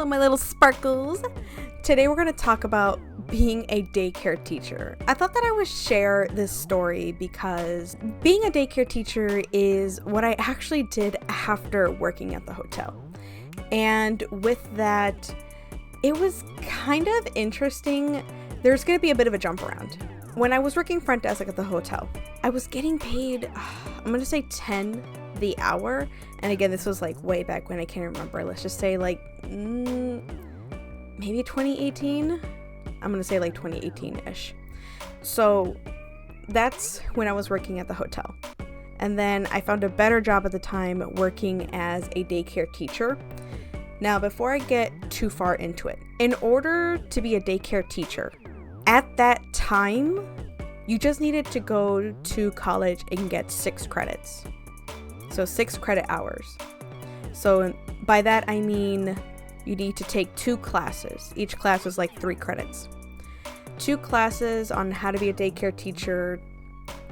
Hello, my little sparkles. Today we're going to talk about being a daycare teacher. I thought that I would share this story because being a daycare teacher is what I actually did after working at the hotel. And with that, it was kind of interesting. There's going to be a bit of a jump around. When I was working front desk at the hotel, I was getting paid, I'm going to say 10 the hour. And again, this was like way back when, I can't remember. Let's just say like maybe 2018. I'm going to say like 2018-ish. So that's when I was working at the hotel. And then I found a better job at the time working as a daycare teacher. Now, before I get too far into it, in order to be a daycare teacher, at that time, you just needed to go to college and get 6 credits. So 6 credit hours. So by that, I mean you need to take 2 classes. Each class was like 3 credits. 2 classes on how to be a daycare teacher.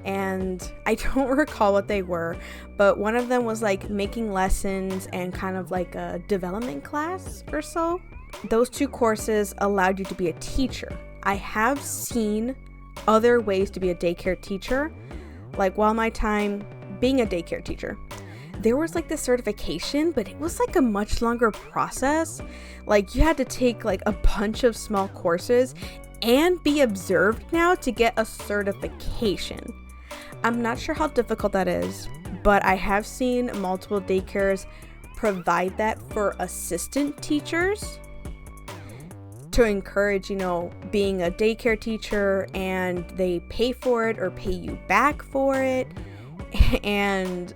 And I don't recall what they were, but one of them was like making lessons and kind of like a development class or so. Those 2 courses allowed you to be a teacher. I have seen other ways to be a daycare teacher. Like while my time being a daycare teacher, there was like this certification, but it was like a much longer process. Like you had to take like a bunch of small courses and be observed now to get a certification. I'm not sure how difficult that is, but I have seen multiple daycares provide that for assistant teachers to encourage, being a daycare teacher, and they pay for it or pay you back for it. And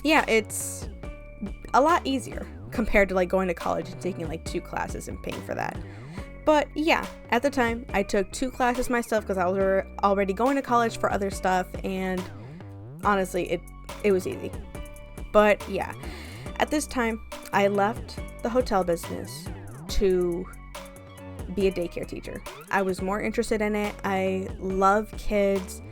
yeah, it's a lot easier compared to like going to college and taking like 2 classes and paying for that. But yeah, at the time I took 2 classes myself because I was already going to college for other stuff, and honestly it was easy. But yeah, at this time I left the hotel business to be a daycare teacher. I was more interested in it. I love kids,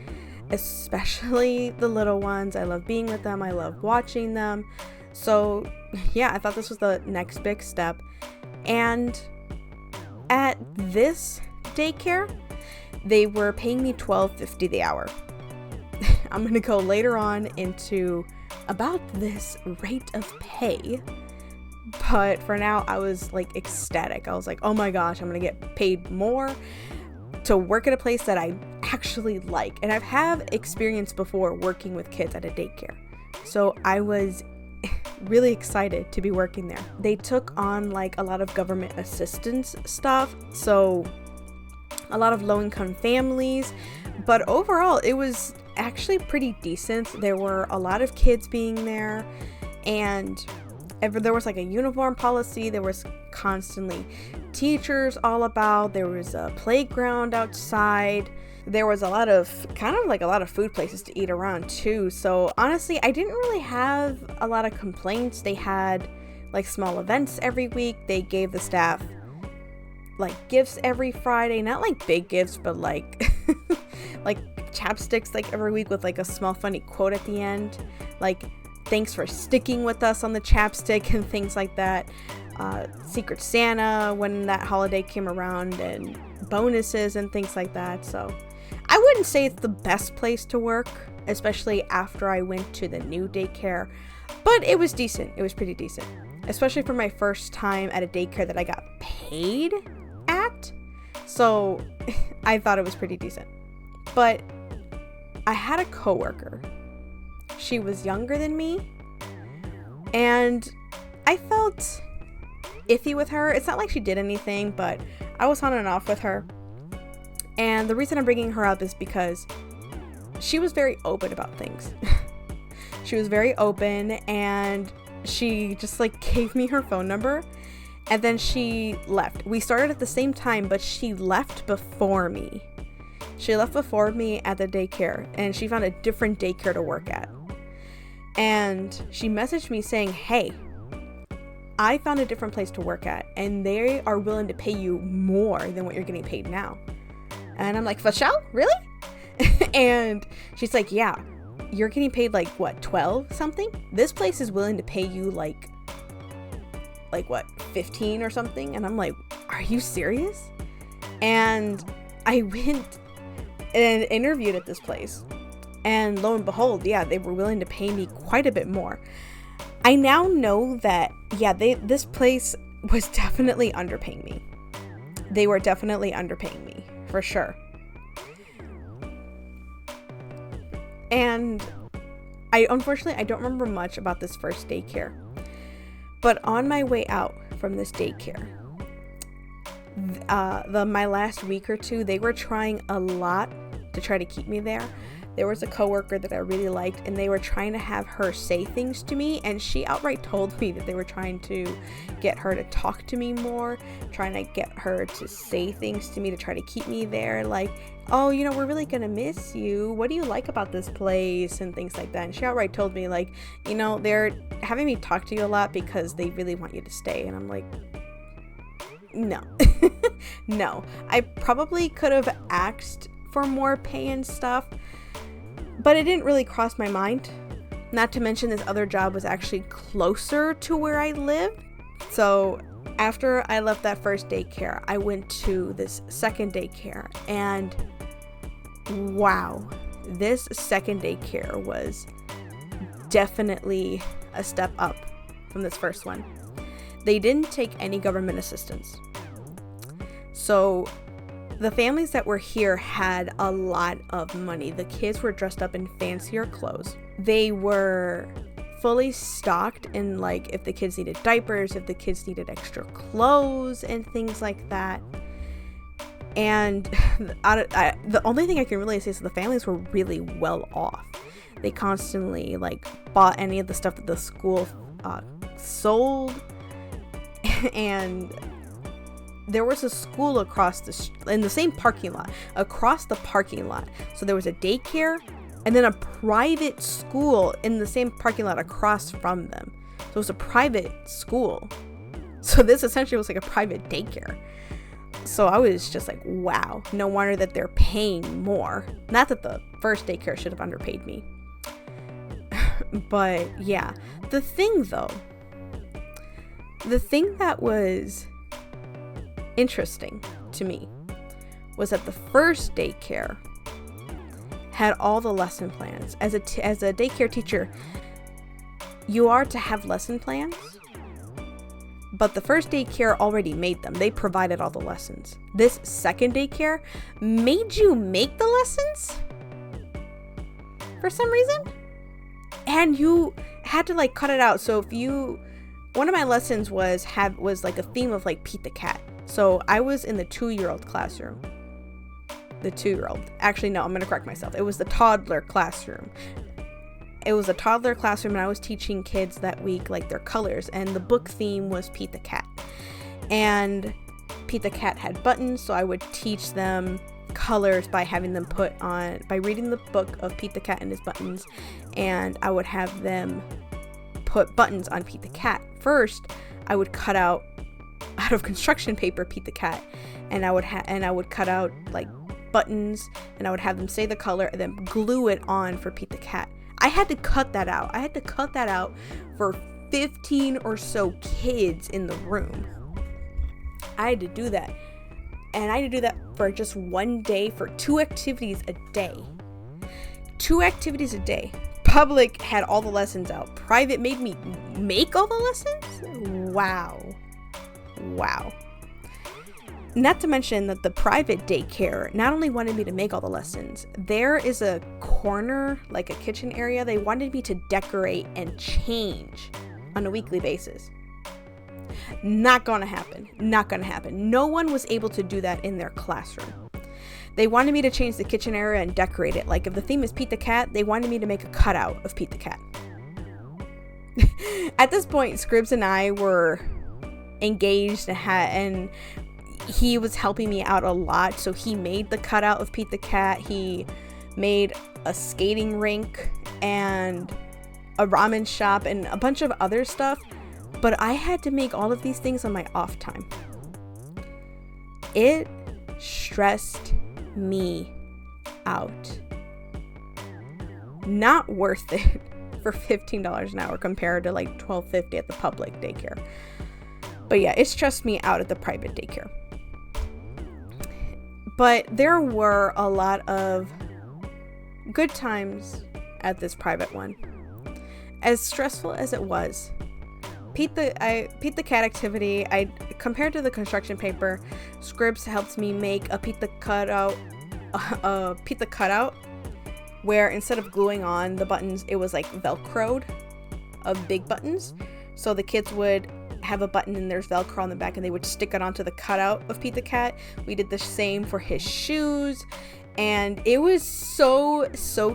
especially the little ones. I love being with them. I love watching them. So yeah, I thought this was the next big step. And at this daycare, they were paying me $12.50 the hour. I'm going to go later on into about this rate of pay. But for now, I was like ecstatic. I was like, oh my gosh, I'm going to get paid more to work at a place that I actually like. And I've had experience before working with kids at a daycare. So I was really excited to be working there. They took on like a lot of government assistance stuff. So a lot of low-income families. But overall, it was actually pretty decent. There were a lot of kids being there. And there was like a uniform policy. There was constantly teachers all about. There was a playground outside. There was a lot of food places to eat around too. So honestly, I didn't really have a lot of complaints. They had like small events every week. They gave the staff like gifts every Friday, not like big gifts, but like like chapsticks like every week with like a small funny quote at the end. Like, thanks for sticking with us on the chapstick and things like that. Secret Santa when that holiday came around, and bonuses and things like that. So I wouldn't say it's the best place to work, especially after I went to the new daycare, but it was decent. It was pretty decent, especially for my first time at a daycare that I got paid at. So I thought it was pretty decent. But I had a coworker. She was younger than me, and I felt iffy with her. It's not like she did anything, but I was on and off with her. And the reason I'm bringing her up is because she was very open about things. She was very open, and she just like gave me her phone number, and then she left. We started at the same time, but she left before me. She left before me at the daycare, and she found a different daycare to work at. And she messaged me saying, hey, I found a different place to work at, and they are willing to pay you more than what you're getting paid now. And I'm like, Fashal, really? And she's like, yeah, you're getting paid like what, 12 something? This place is willing to pay you like like, what, 15 or something? And I'm like, are you serious? And I went and interviewed at this place. And lo and behold, yeah, they were willing to pay me quite a bit more. I now know that, yeah, this place was definitely underpaying me. They were definitely underpaying me, for sure. And unfortunately, I don't remember much about this first daycare. But on my way out from this daycare, my last week or two, they were trying a lot to try to keep me there. There was a coworker that I really liked, and they were trying to have her say things to me, and she outright told me that they were trying to get her to talk to me more, trying to get her to say things to me to try to keep me there, like, oh, you know, we're really gonna miss you, what do you like about this place, and things like that. And she outright told me, like, you know, they're having me talk to you a lot because they really want you to stay. And I'm like, no. No, I probably could have asked for more pay and stuff, but it didn't really cross my mind. Not to mention this other job was actually closer to where I lived. So after I left that first daycare, I went to this second daycare, and wow, this second daycare was definitely a step up from this first one. They didn't take any government assistance. So the families that were here had a lot of money. The kids were dressed up in fancier clothes. They were fully stocked in, like, if the kids needed diapers, if the kids needed extra clothes and things like that. And the only thing I can really say is that the families were really well off. They constantly, like, bought any of the stuff that the school sold. And there was a school in the same parking lot, across the parking lot. So there was a daycare and then a private school in the same parking lot across from them. So it was a private school. So this essentially was like a private daycare. So I was just like, wow, no wonder that they're paying more. Not that the first daycare should have underpaid me. But yeah, the thing that was interesting to me was that the first daycare had all the lesson plans. As a daycare teacher, you are to have lesson plans, but the first daycare already made them. They provided all the lessons. This second daycare made you make the lessons for some reason, and you had to, like, cut it out. So one of my lessons was like a theme of, like, Pete the Cat. So I was in the 2-year-old classroom. The 2-year-old. Actually, no, I'm going to correct myself. It was the toddler classroom. It was a toddler classroom, and I was teaching kids that week, like, their colors. And the book theme was Pete the Cat. And Pete the Cat had buttons, so I would teach them colors by having them by reading the book of Pete the Cat and his buttons. And I would have them put buttons on Pete the Cat. First, I would cut out of construction paper Pete the Cat, and I would cut out, like, buttons, and I would have them say the color and then glue it on for Pete the Cat. I had to cut that out for 15 or so kids in the room. I had to do that, and I had to do that for just one day, for 2 activities a day. 2 activities a day. Public had all the lessons out. Private made me make all the lessons? Wow. Not to mention that the private daycare not only wanted me to make all the lessons, there is a corner, like a kitchen area, they wanted me to decorate and change on a weekly basis. Not gonna happen. No one was able to do that in their classroom. They wanted me to change the kitchen area and decorate it. Like, if the theme is Pete the Cat, they wanted me to make a cutout of Pete the Cat. At this point, Scribs and I were engaged, and he was helping me out a lot. So he made the cutout of Pete the Cat. He made a skating rink and a ramen shop and a bunch of other stuff. But I had to make all of these things on my off time. It stressed me out. Not worth it for $15 an hour compared to, like, $12.50 at the public daycare. But yeah, it stressed me out at the private daycare. But there were a lot of good times at this private one. As stressful as it was, Pete the Cat activity, compared to the construction paper, Scribs helped me make a Pete the cutout, where instead of gluing on the buttons, it was like velcroed of big buttons. So the kids would have a button and there's velcro on the back, and they would stick it onto the cutout of Pete the Cat. We did the same for his shoes, and it was so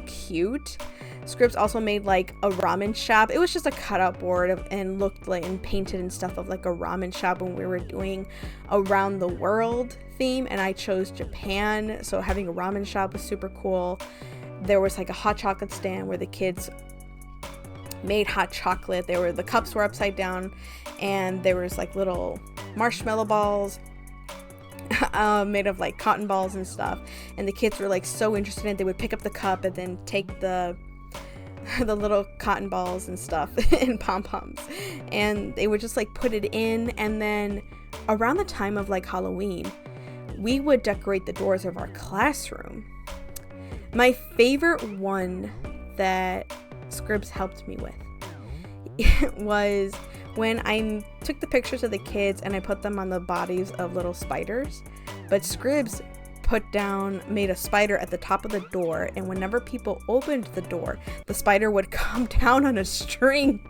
cute. Scripps also made like a ramen shop. It was just a cutout board and looked like, and painted and stuff of like a ramen shop when we were doing around the world theme, and I chose Japan, so having a ramen shop was super cool. There was like a hot chocolate stand where the kids made hot chocolate. The cups were upside down, and there was like little marshmallow balls made of like cotton balls and stuff, and the kids were like so interested in it. They would pick up the cup and then take the little cotton balls and stuff and pom-poms, and they would just like put it in. And then around the time of like Halloween, we would decorate the doors of our classroom. My favorite one that Scribs helped me with was when I took the pictures of the kids and I put them on the bodies of little spiders, but Scribs made a spider at the top of the door, and whenever people opened the door, the spider would come down on a string.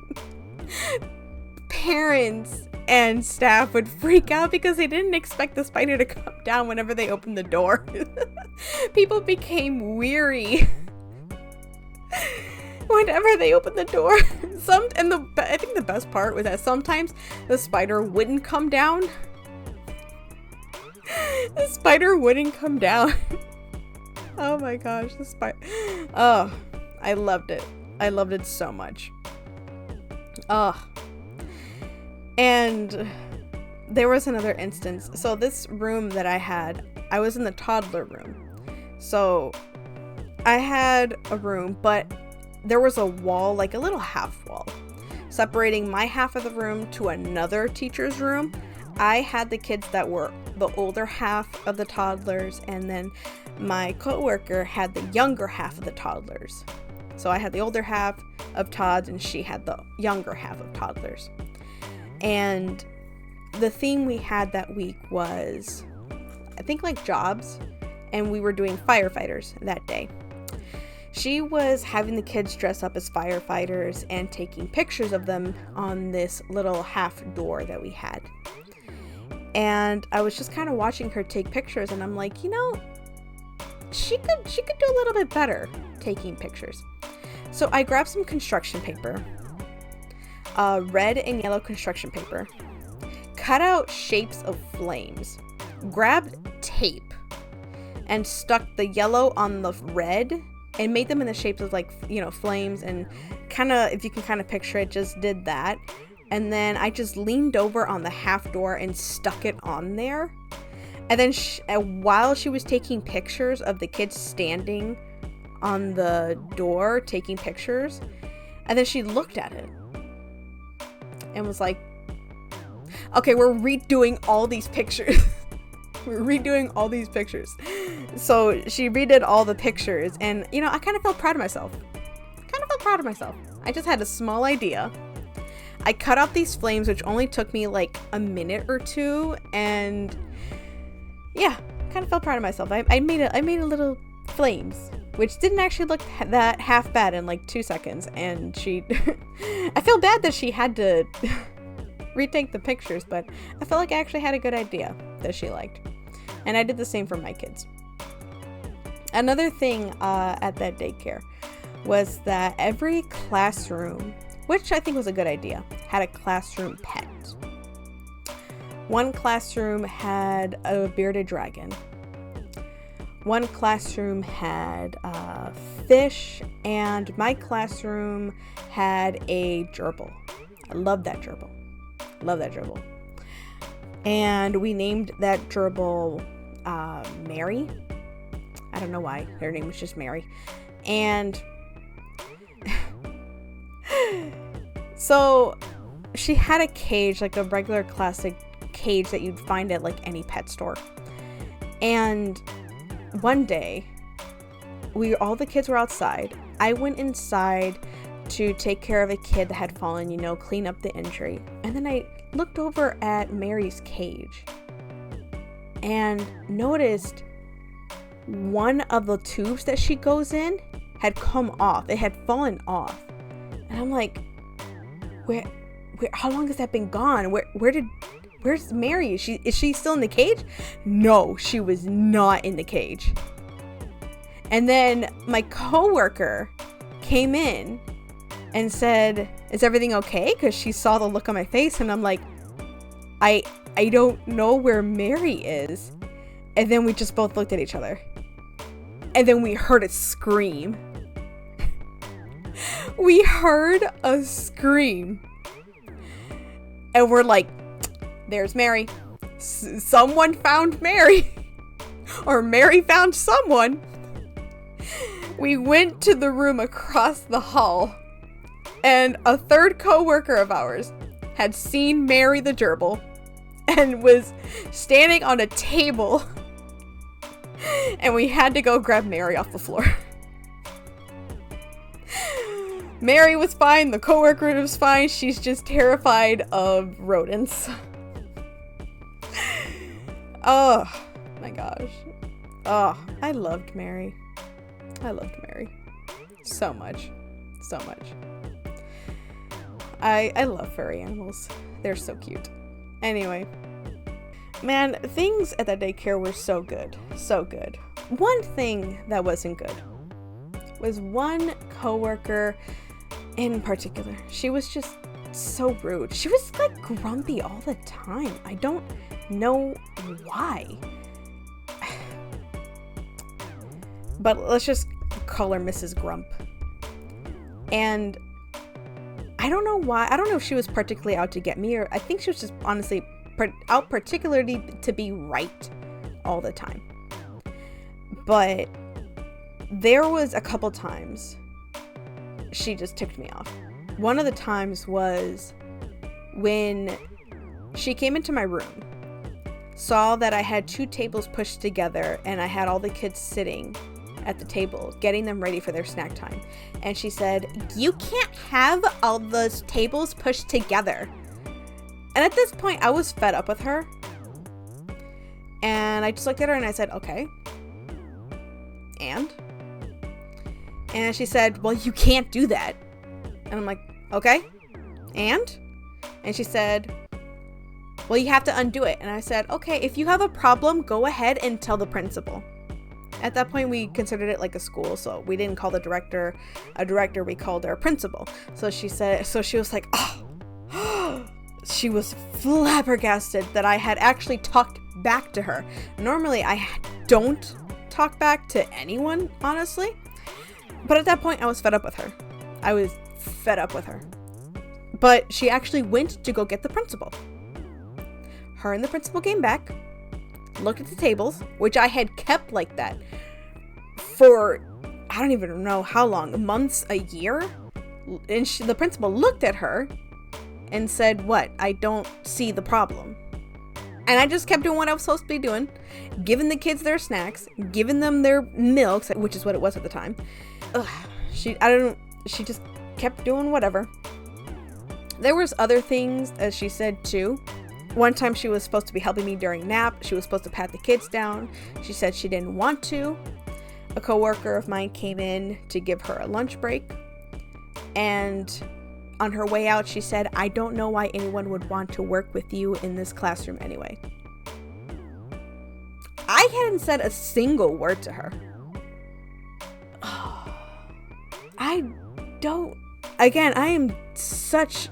Parents and staff would freak out because they didn't expect the spider to come down whenever they opened the door. People became weary whenever they opened the door. I think the best part was that sometimes the spider wouldn't come down. The spider wouldn't come down. Oh my gosh, the spider. Oh, I loved it. I loved it so much. And there was another instance. So this room that I was in the toddler room. So I had a room, but there was a wall, like a little half wall, separating my half of the room to another teacher's room. I had the kids that were the older half of the toddlers, and then my coworker had the younger half of the toddlers. So I had the older half of Todd's, and she had the younger half of toddlers. And the theme we had that week was, I think, like jobs, and we were doing firefighters that day. She was having the kids dress up as firefighters and taking pictures of them on this little half door that we had. And I was just kind of watching her take pictures, and I'm like, she could do a little bit better taking pictures. So I grabbed some construction paper, red and yellow construction paper, cut out shapes of flames, grabbed tape, and stuck the yellow on the red, and made them in the shapes of like, flames, and kind of, if you can kind of picture it, just did that. And then I just leaned over on the half door and stuck it on there. And then while she was taking pictures of the kids standing on the door taking pictures, and then she looked at it and was like, okay, we're redoing all these pictures. We're redoing all these pictures. So she redid all the pictures, and I kind of felt proud of myself. I just had a small idea. I cut out these flames, which only took me like a minute or two, and yeah, kind of felt proud of myself. I made a little flames, which didn't actually look that half bad in like 2 seconds, and I feel bad that she had to retake the pictures, but I felt like I actually had a good idea that she liked, and I did the same for my kids. Another thing at that daycare was that every classroom, which I think was a good idea, had a classroom pet. One classroom had a bearded dragon. One classroom had a fish, and my classroom had a gerbil. I love that gerbil. And we named that gerbil Mary. I don't know why. Her name was just Mary. And so she had a cage, like a regular classic cage that you'd find at like any pet store. And one day, all the kids were outside. I went inside to take care of a kid that had fallen, clean up the injury. And then I looked over at Mary's cage and noticed one of the tubes that she goes in had come off. It had fallen off. And I'm like, where how long has that been gone? Where's Mary? Is she still in the cage? No, she was not in the cage. And then my coworker came in and said, "Is everything okay?" Because she saw the look on my face, and I'm like, I don't know where Mary is. And then we just both looked at each other. And then we heard a scream. We heard a scream. And we're like, there's Mary. Someone found Mary. Or Mary found someone. We went to the room across the hall. And a third coworker of ours had seen Mary the gerbil and was standing on a table. And we had to go grab Mary off the floor. Mary was fine. The coworker was fine. She's just terrified of rodents. Oh my gosh. Oh, I loved Mary. I loved Mary so much. So much. I love furry animals. They're so cute. Anyway. Man, things at that daycare were so good. So good. One thing that wasn't good was one coworker in particular. She was just so rude. She was like grumpy all the time. I don't know why. But let's just call her Mrs. Grump. And I don't know why. I don't know if she was particularly out to get me, or I think she was just honestly out particularly to be right all the time. But there was a couple times she just ticked me off. One of the times was when she came into my room, saw that I had 2 tables pushed together and I had all the kids sitting at the table, getting them ready for their snack time. And she said, "You can't have all those tables pushed together." And at this point, I was fed up with her. And I just looked at her and I said, "Okay. And she said, "Well, you can't do that." And I'm like, "Okay. And she said, "Well, you have to undo it." And I said, "Okay, if you have a problem, go ahead and tell the principal." At that point, we considered it like a school, so we didn't call the director a director, we called her a principal. So she was like, oh, she was flabbergasted that I had actually talked back to her. Normally, I don't talk back to anyone, honestly. But at that point, I was fed up with her. But she actually went to go get the principal. Her and the principal came back, looked at the tables, which I had kept like that for, I don't even know how long, months, a year. And the principal looked at her and said, "What? I don't see the problem." And I just kept doing what I was supposed to be doing, giving the kids their snacks, giving them their milks, which is what it was at the time. She just kept doing whatever. There was other things, as she said too. One time she was supposed to be helping me during nap. She was supposed to pat the kids down. She said she didn't want to. A coworker of mine came in to give her a lunch break. And on her way out, she said, "I don't know why anyone would want to work with you in this classroom anyway." I hadn't said a single word to her. Again, I am such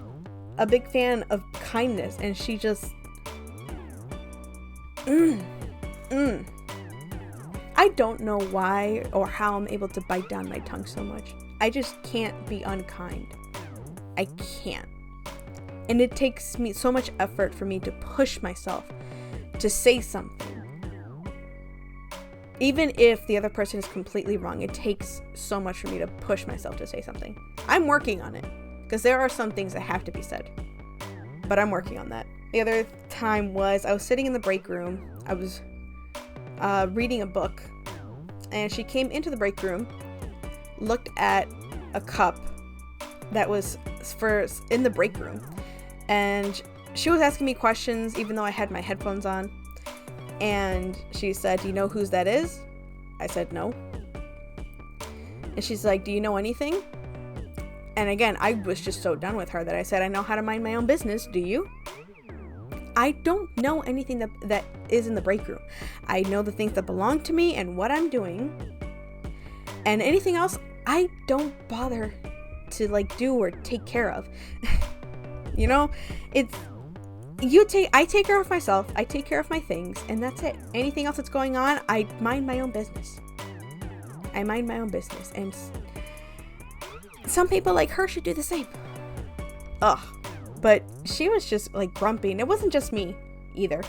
a big fan of kindness, and she just I don't know why or how I'm able to bite down my tongue so much. I just can't be unkind. I can't. And it takes me so much effort for me to push myself to say something. Even if the other person is completely wrong, it takes so much for me to push myself to say something. I'm working on it, because there are some things that have to be said. but I'm working on that. The other time was I was sitting in the break room. I was reading a book, and she came into the break room, looked at a cup that was in the break room, and she was asking me questions even though I had my headphones on. And she said, "Do you know whose that is?" I said, "No." And she's like, "Do you know anything?" And again, I was just so done with her that I said, "I know how to mind my own business. Do you?" I don't know anything that is in the break room. I know the things that belong to me and what I'm doing. And anything else, I don't bother to like do or take care of. You know, I take care of myself, I take care of my things, and that's it. Anything else that's going on, I mind my own business. I mind my own business. And some people like her should do the same. Ugh. But she was just like grumpy, and it wasn't just me either.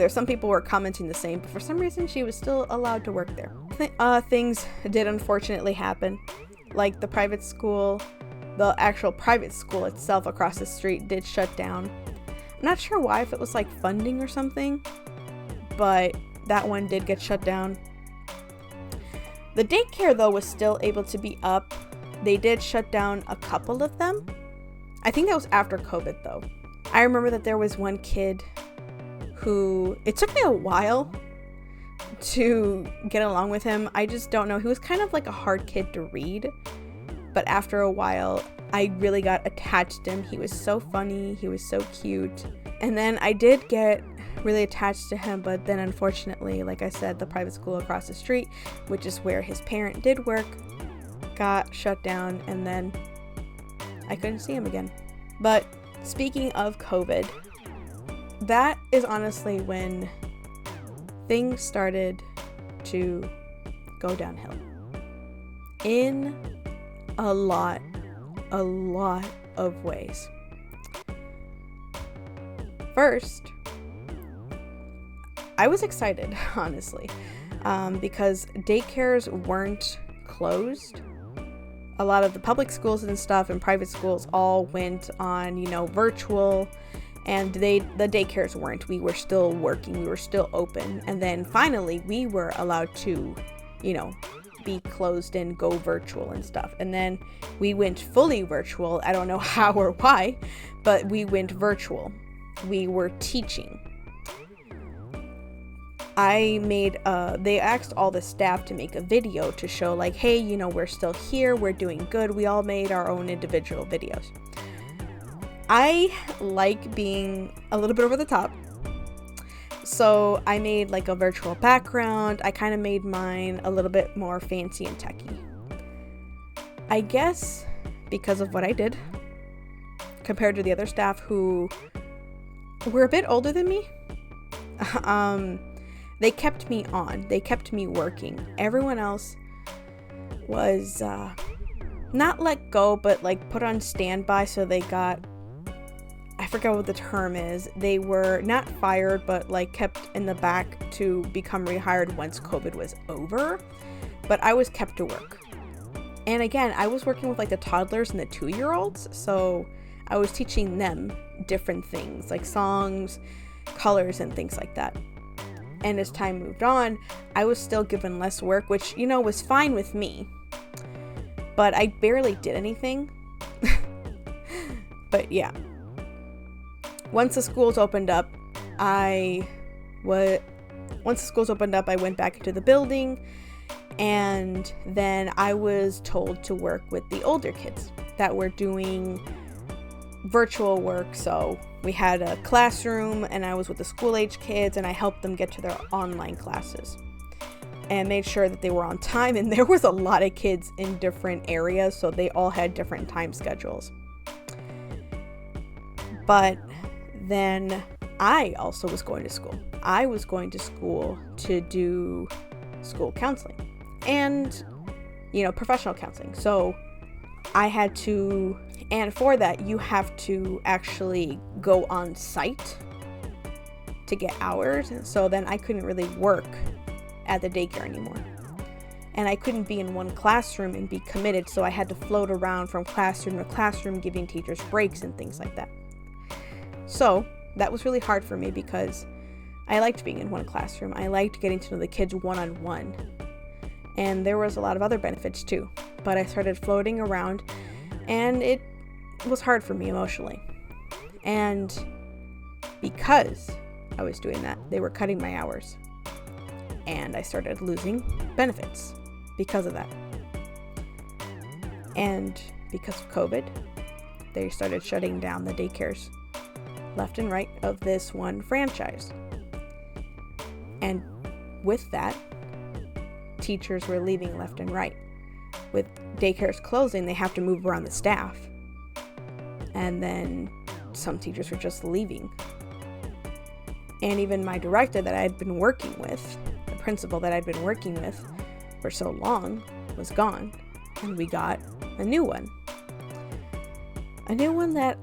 Some people were commenting the same, but for some reason she was still allowed to work there. Things did unfortunately happen. Like the actual private school itself across the street did shut down. I'm not sure why, if it was like funding or something, but that one did get shut down. The daycare though was still able to be up. They did shut down a couple of them. I think that was after COVID though. I remember that there was one kid who, it took me a while to get along with him. I just don't know. He was kind of like a hard kid to read. But after a while, I really got attached to him. He was so funny. He was so cute. And then I did get really attached to him. But then unfortunately, like I said, the private school across the street, which is where his parent did work, got shut down. And then I couldn't see him again. But speaking of COVID, that is honestly when things started to go downhill. In a lot of ways. First, I was excited, honestly, because daycares weren't closed. A lot of the public schools and stuff and private schools all went on, virtual, and the daycares weren't. We were still working, we were still open, and then finally we were allowed to, be closed and go virtual and stuff. And then we went fully virtual. I don't know how or why, but we went virtual. We were teaching. They asked all the staff to make a video to show like, hey, we're still here, we're doing good. We all made our own individual videos. I like being a little bit over the top. So I made like a virtual background. I kind of made mine a little bit more fancy and techy. I guess because of what I did, compared to the other staff who were a bit older than me, they kept me on. They kept me working. Everyone else was not let go, but like put on standby. So they got, I forget what the term is. They were not fired, but like kept in the back to become rehired once COVID was over. But I was kept to work. And again, I was working with like the toddlers and the 2-year-olds. So I was teaching them different things like songs, colors, and things like that. And as time moved on, I was still given less work, which, was fine with me. But I barely did anything. But yeah. Once the schools opened up, I went back into the building, and then I was told to work with the older kids that were doing virtual work. So we had a classroom, and I was with the school-age kids, and I helped them get to their online classes and made sure that they were on time. And there was a lot of kids in different areas, so they all had different time schedules. But then I also was going to school. I was going to school to do school counseling and, professional counseling. So I had to, and for that, you have to actually go on site to get hours. So then I couldn't really work at the daycare anymore. and I couldn't be in one classroom and be committed, so I had to float around from classroom to classroom, giving teachers breaks and things like that. So that was really hard for me because I liked being in one classroom. I liked getting to know the kids one-on-one. And there was a lot of other benefits too. But I started floating around, and it was hard for me emotionally. And because I was doing that, they were cutting my hours. And I started losing benefits because of that. And because of COVID, they started shutting down the daycares left and right of this one franchise. And with that, teachers were leaving left and right. With daycares closing, they have to move around the staff. And then some teachers were just leaving. And even my director that I had been working with, the principal that I'd been working with for so long, was gone. And we got a new one. A new one that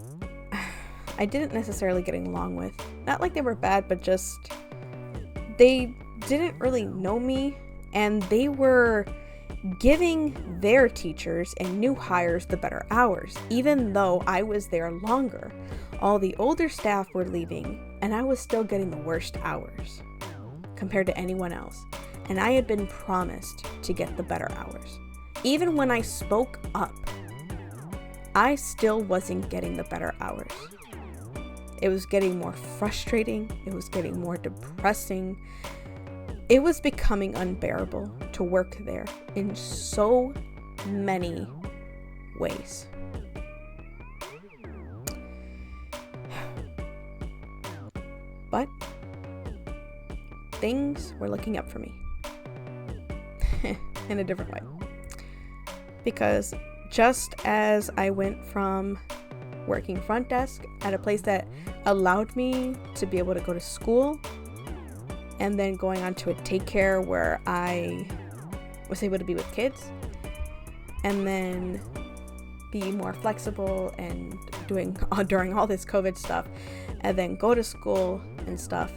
I didn't necessarily get along with. Not like they were bad, but just they didn't really know me, and they were giving their teachers and new hires the better hours, even though I was there longer. All the older staff were leaving, and I was still getting the worst hours compared to anyone else. And I had been promised to get the better hours. Even when I spoke up, I still wasn't getting the better hours. It was getting more frustrating. It was getting more depressing. It was becoming unbearable to work there in so many ways. But things were looking up for me in a different way. Because just as I went from working front desk at a place that allowed me to be able to go to school, and then going on to a daycare where I was able to be with kids, and then be more flexible and during all this COVID stuff, and then go to school and stuff,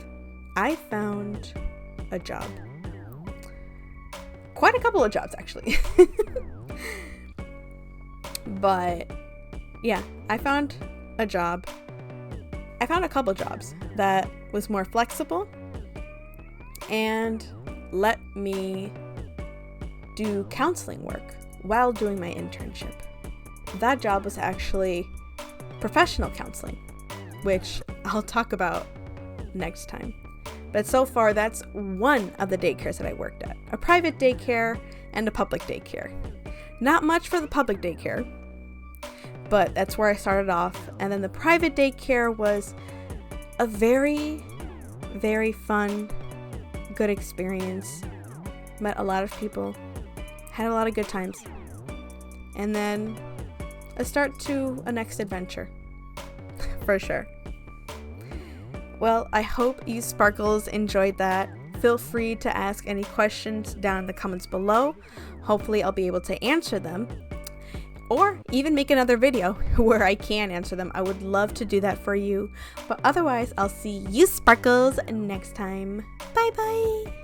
I found a job. Quite a couple of jobs, actually. But yeah, I found a job. I found a couple jobs that was more flexible and let me do counseling work while doing my internship. That job was actually professional counseling, which I'll talk about next time. But so far, that's one of the daycares that I worked at. A private daycare and a public daycare. Not much for the public daycare, but that's where I started off. And then the private daycare was a very, very fun, good experience. Met a lot of people, had a lot of good times. And then a start to a next adventure, for sure. Well, I hope you Sparkles enjoyed that. Feel free to ask any questions down in the comments below. Hopefully I'll be able to answer them, or even make another video where I can answer them. I would love to do that for you. But otherwise, I'll see you Sparkles next time. Bye bye.